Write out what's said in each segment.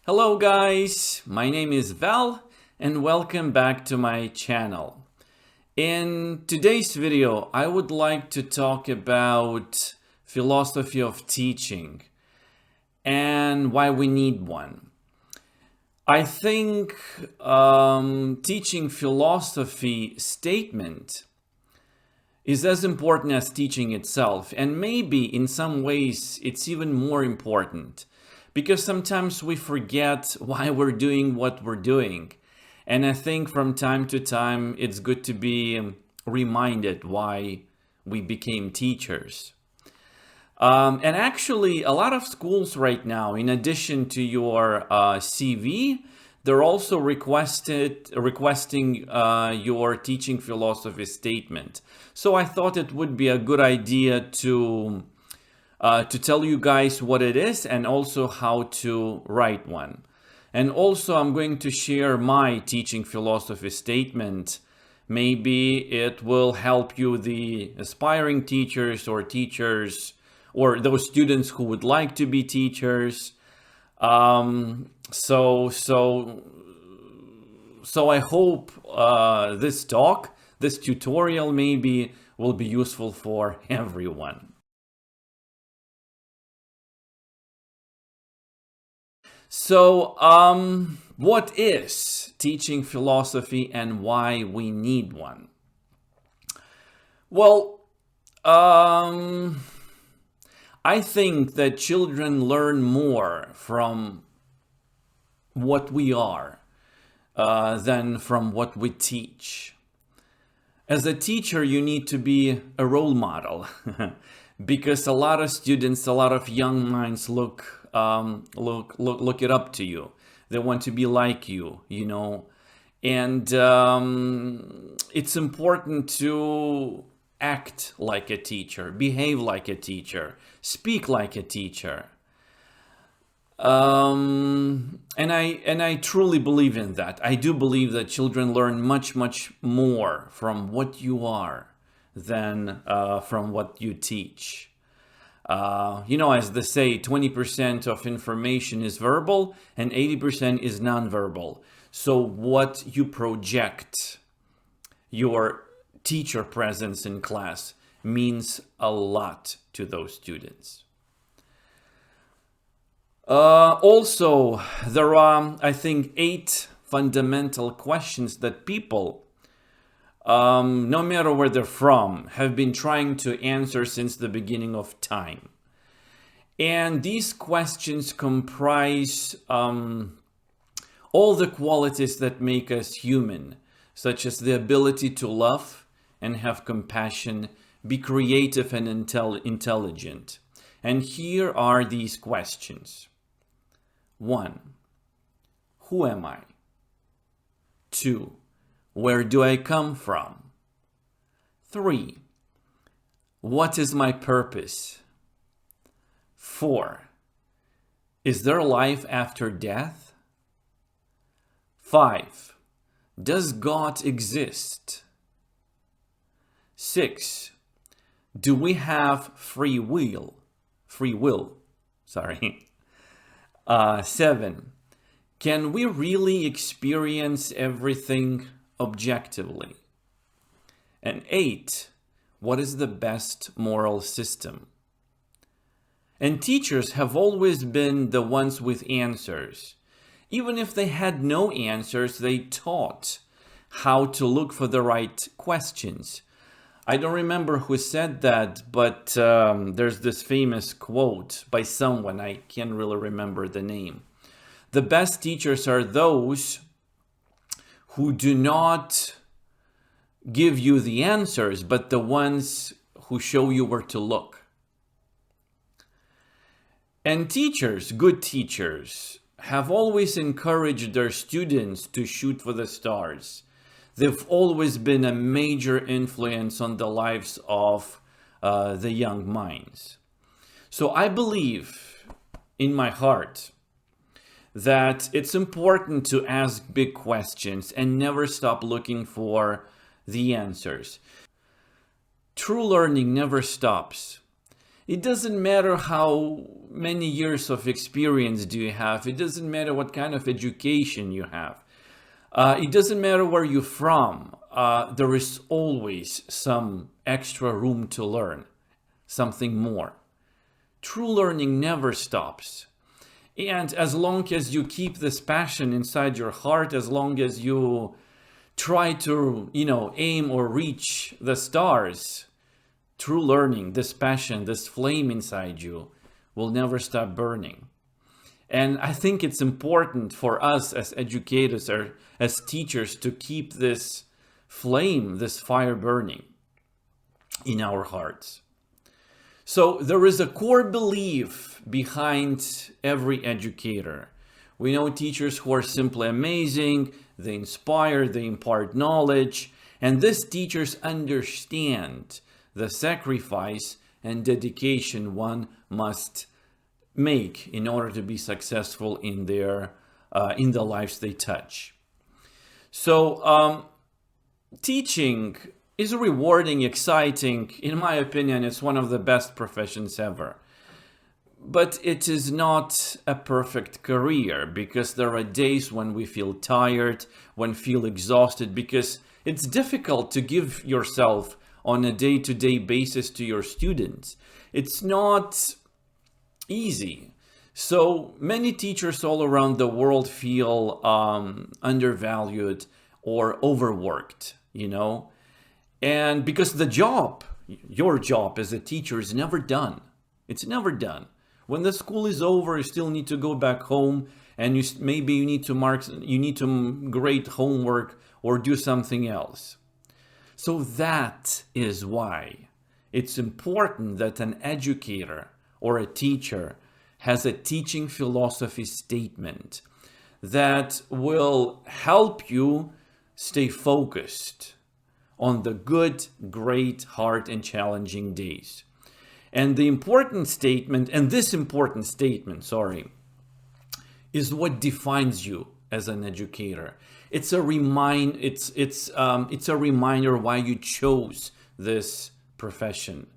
Hello guys, my name is Val and welcome back to my channel. In today's video, I would like to talk about philosophy of teaching and why we need one. I think teaching philosophy statement is as important as teaching itself, and maybe in some ways it's even more important. Because sometimes we forget why we're doing what we're doing. And I think from time to time, it's good to be reminded why we became teachers. And actually, a lot of schools right now, in addition to your CV, they're also requesting your teaching philosophy statement. So I thought it would be a good idea to tell you guys what it is and also how to write one. And also I'm going to share my teaching philosophy statement. Maybe it will help you, the aspiring teachers or those students who would like to be teachers. So I hope this tutorial maybe will be useful for everyone. So, what is teaching philosophy and why we need one? Well, I think that children learn more from what we are than from what we teach. As a teacher, you need to be a role model because a lot of students, a lot of young minds look it up to you. They want to be like you, and it's important to act like a teacher, behave like a teacher, speak like a teacher. And I truly believe in that. I do believe that children learn much more from what you are than from what you teach. As they say, 20% of information is verbal and 80% is nonverbal. So what you project, your teacher presence in class, means a lot to those students. Also, there are, I think, 8 fundamental questions that people, no matter where they're from, have been trying to answer since the beginning of time. And these questions comprise all the qualities that make us human, such as the ability to love and have compassion, be creative and intelligent. And here are these questions. 1. Who am I? 2. Where do I come from? 3. What is my purpose? 4. Is there life after death? 5. Does God exist? 6. Do we have free will? 7. Can we really experience everything objectively? And 8. What is the best moral system? And teachers have always been the ones with answers. Even if they had no answers, they taught how to look for the right questions. I don't remember who said that, but there's this famous quote by someone, I can't really remember the name. The best teachers are those who do not give you the answers, but the ones who show you where to look. And teachers, good teachers, have always encouraged their students to shoot for the stars. They've always been a major influence on the lives of the young minds. So I believe in my heart that it's important to ask big questions and never stop looking for the answers. True learning never stops. It doesn't matter how many years of experience do you have. It doesn't matter what kind of education you have. It doesn't matter where you're from. There is always some extra room to learn, something more. True learning never stops. And as long as you keep this passion inside your heart, as long as you try to, aim or reach the stars, true learning, this passion, this flame inside you will never stop burning. And I think it's important for us as educators or as teachers to keep this flame, this fire burning in our hearts. So there is a core belief behind every educator. We know teachers who are simply amazing, they inspire, they impart knowledge, and these teachers understand the sacrifice and dedication one must make in order to be successful in the lives they touch. So teaching is rewarding, exciting. In my opinion, it's one of the best professions ever. But it is not a perfect career, because there are days when we feel tired, when feel exhausted, because it's difficult to give yourself on a day-to-day basis to your students. It's not easy. So many teachers all around the world feel undervalued or overworked, and because your job as a teacher is never done. It's never done. When the school is over, you still need to go back home, and maybe you need to grade homework or do something else. So that is why it's important that an educator or a teacher has a teaching philosophy statement that will help you stay focused on the good, great, hard, and challenging days. And this important statement, is what defines you as an educator. It's a reminder why you chose this profession,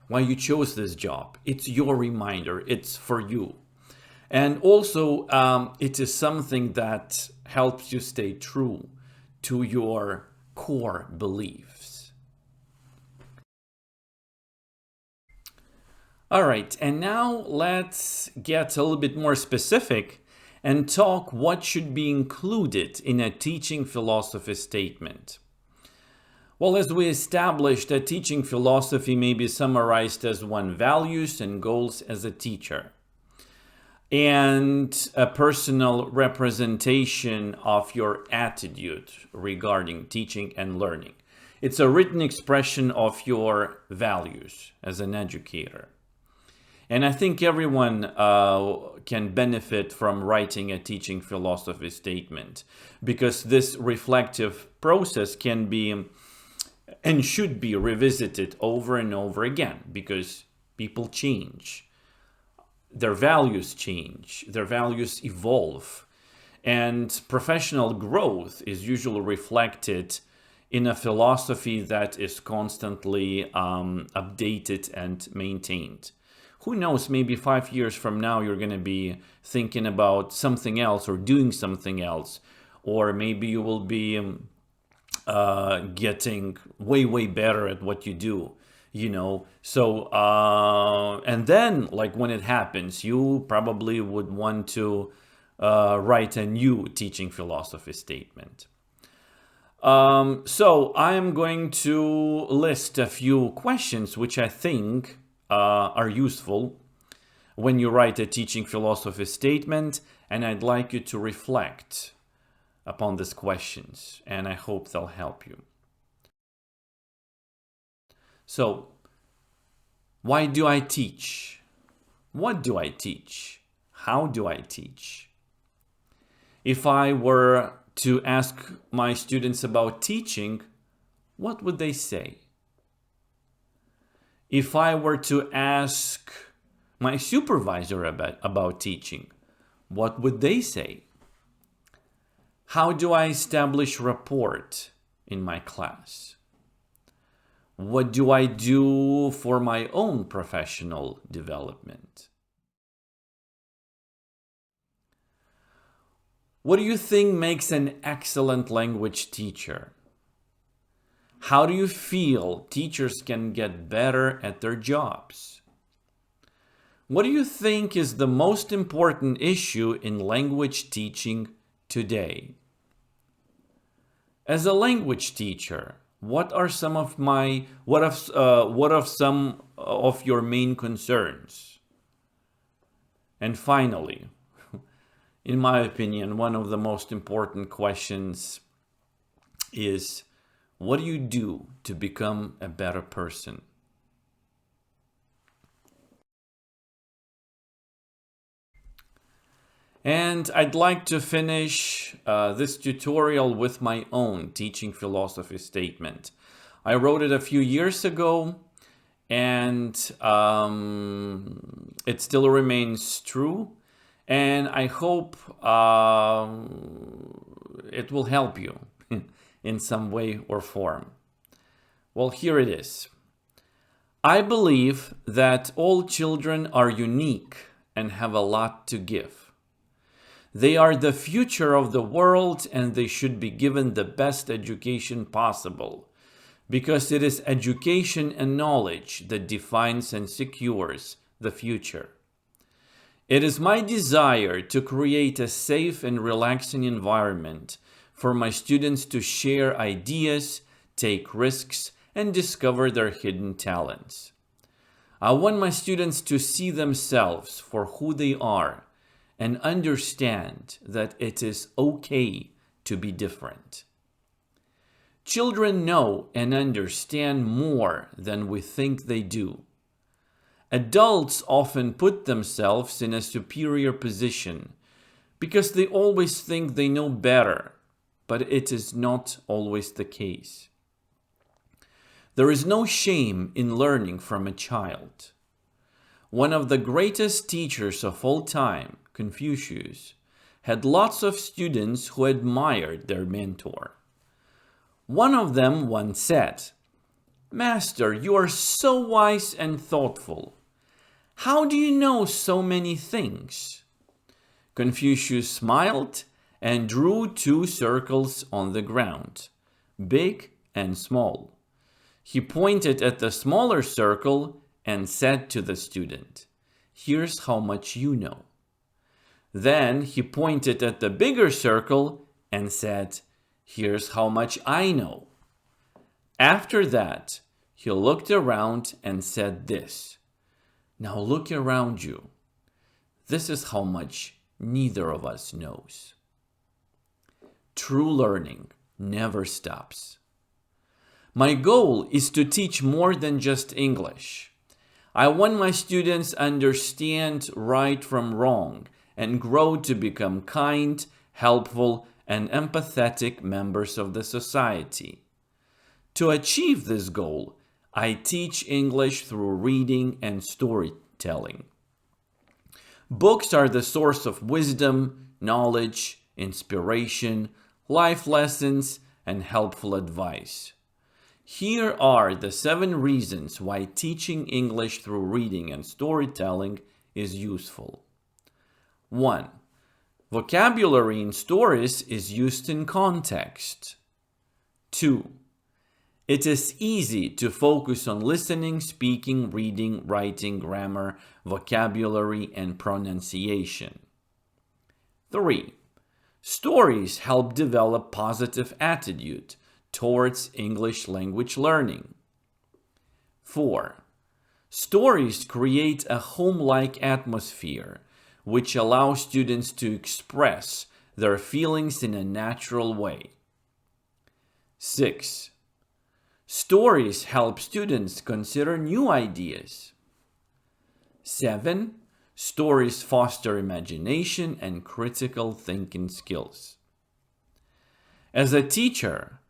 why you chose this job. It's your reminder. It's for you. And also, it is something that helps you stay true to your core beliefs. All right, and now let's get a little bit more specific and talk what should be included in a teaching philosophy statement. Well, as we established, a teaching philosophy may be summarized as one's values and goals as a teacher, and a personal representation of your attitude regarding teaching and learning. It's a written expression of your values as an educator. And I think everyone can benefit from writing a teaching philosophy statement, because this reflective process can be and should be revisited over and over again, because people change. Their values change, their values evolve, and professional growth is usually reflected in a philosophy that is constantly updated and maintained. Who knows, maybe 5 years from now, you're going to be thinking about something else or doing something else, or maybe you will be getting way better at what you do. So and then, like, when it happens, you probably would want to write a new teaching philosophy statement. So I'm going to list a few questions which I think are useful when you write a teaching philosophy statement, and I'd like you to reflect upon these questions, and I hope they'll help you. So, why do I teach? What do I teach? How do I teach? If I were to ask my students about teaching, what would they say? If I were to ask my supervisor about teaching, what would they say? How do I establish rapport in my class? What do I do for my own professional development? What do you think makes an excellent language teacher? How do you feel teachers can get better at their jobs? What do you think is the most important issue in language teaching today? As a language teacher, what are some of your main concerns? And finally, in my opinion, one of the most important questions is, what do you do to become a better person? And I'd like to finish this tutorial with my own teaching philosophy statement. I wrote it a few years ago, and it still remains true. And I hope it will help you in some way or form. Well, here it is. I believe that all children are unique and have a lot to give. They are the future of the world, and they should be given the best education possible, because it is education and knowledge that defines and secures the future. It is my desire to create a safe and relaxing environment for my students to share ideas, take risks, and discover their hidden talents. I want my students to see themselves for who they are and understand that it is okay to be different. Children know and understand more than we think they do. Adults often put themselves in a superior position because they always think they know better, but it is not always the case. There is no shame in learning from a child. One of the greatest teachers of all time, Confucius, had lots of students who admired their mentor. One of them once said, "Master, you are so wise and thoughtful. How do you know so many things?" Confucius smiled and drew 2 circles on the ground, big and small. He pointed at the smaller circle and said to the student, "Here's how much you know." Then he pointed at the bigger circle and said, "Here's how much I know." After that, he looked around and said this, "Now look around you. This is how much neither of us knows." True learning never stops. My goal is to teach more than just English. I want my students to understand right from wrong and grow to become kind, helpful, and empathetic members of the society. To achieve this goal, I teach English through reading and storytelling. Books are the source of wisdom, knowledge, inspiration, life lessons, and helpful advice. Here are the 7 reasons why teaching English through reading and storytelling is useful. 1. Vocabulary in stories is used in context. 2. It is easy to focus on listening, speaking, reading, writing, grammar, vocabulary, and pronunciation. 3. Stories help develop positive attitude towards English language learning. 4. Stories create a home-like atmosphere, which allows students to express their feelings in a natural way. 6. Stories help students consider new ideas. 7. Stories foster imagination and critical thinking skills. As a teacher,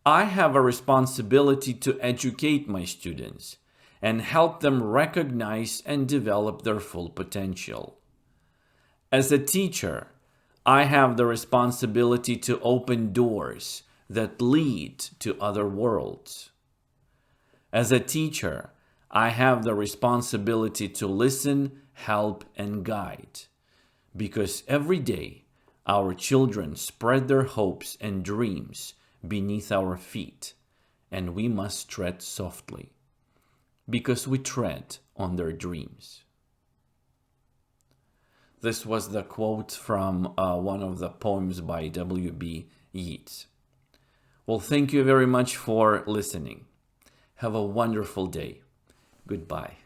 I have a responsibility to educate my students and help them recognize and develop their full potential. As a teacher, I have the responsibility to open doors that lead to other worlds. As a teacher, I have the responsibility to listen, help, and guide. Because every day, our children spread their hopes and dreams beneath our feet, and we must tread softly, because we tread on their dreams. This was the quote from one of the poems by W.B. Yeats. Well, thank you very much for listening. Have a wonderful day. Goodbye.